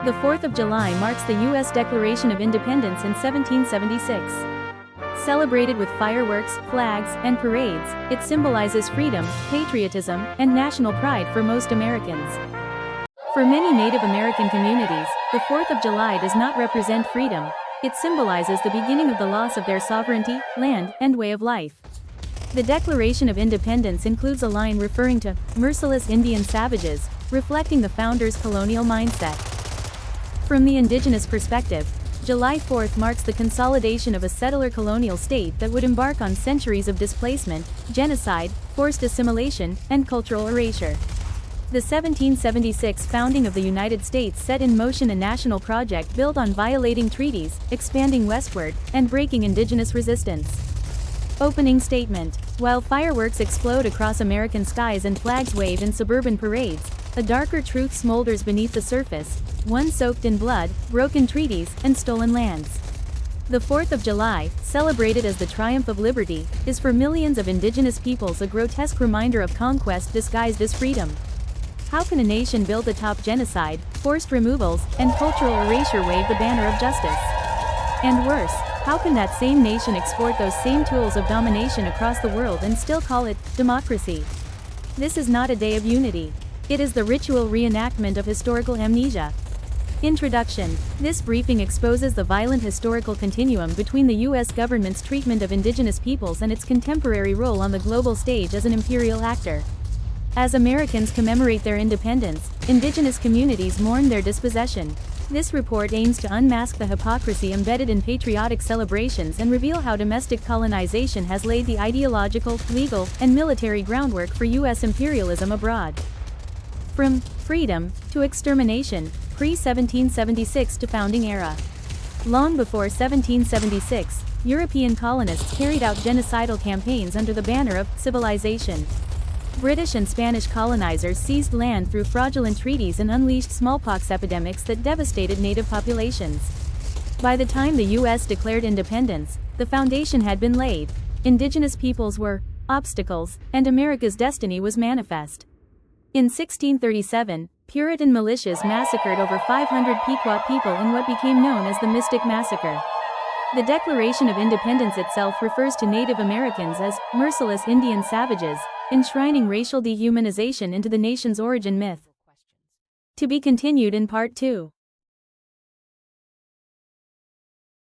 The 4th of July marks the U.S. Declaration of Independence in 1776. Celebrated with fireworks, flags, and parades, it symbolizes freedom, patriotism, and national pride for most Americans. For many Native American communities, the 4th of July does not represent freedom. It symbolizes the beginning of the loss of their sovereignty, land, and way of life. The Declaration of Independence includes a line referring to merciless Indian savages, reflecting the founders' colonial mindset. From the Indigenous perspective, July 4th marks the consolidation of a settler colonial state that would embark on centuries of displacement, genocide, forced assimilation, and cultural erasure. The 1776 founding of the United States set in motion a national project built on violating treaties, expanding westward, and breaking indigenous resistance. Opening statement. While fireworks explode across American skies and flags wave in suburban parades, a darker truth smolders beneath the surface, one soaked in blood, broken treaties, and stolen lands. The 4th of July, celebrated as the triumph of liberty, is for millions of indigenous peoples a grotesque reminder of conquest disguised as freedom. How can a nation built atop genocide, forced removals, and cultural erasure wave the banner of justice? And worse, how can that same nation export those same tools of domination across the world and still call it democracy? This is not a day of unity. It is the ritual reenactment of historical amnesia. Introduction. This briefing exposes the violent historical continuum between the U.S. government's treatment of indigenous peoples and its contemporary role on the global stage as an imperial actor. As Americans commemorate their independence, indigenous communities mourn their dispossession. This report aims to unmask the hypocrisy embedded in patriotic celebrations and reveal how domestic colonization has laid the ideological, legal, and military groundwork for U.S. imperialism abroad. From freedom to extermination, pre-1776 to founding era. Long before 1776, European colonists carried out genocidal campaigns under the banner of civilization. British and Spanish colonizers seized land through fraudulent treaties and unleashed smallpox epidemics that devastated native populations. By the time the U.S. declared independence, the foundation had been laid. Indigenous peoples were obstacles, and America's destiny was manifest. In 1637, Puritan militias massacred over 500 Pequot people in what became known as the Mystic Massacre. The Declaration of Independence itself refers to Native Americans as merciless Indian savages, enshrining racial dehumanization into the nation's origin myth. To be continued in Part 2.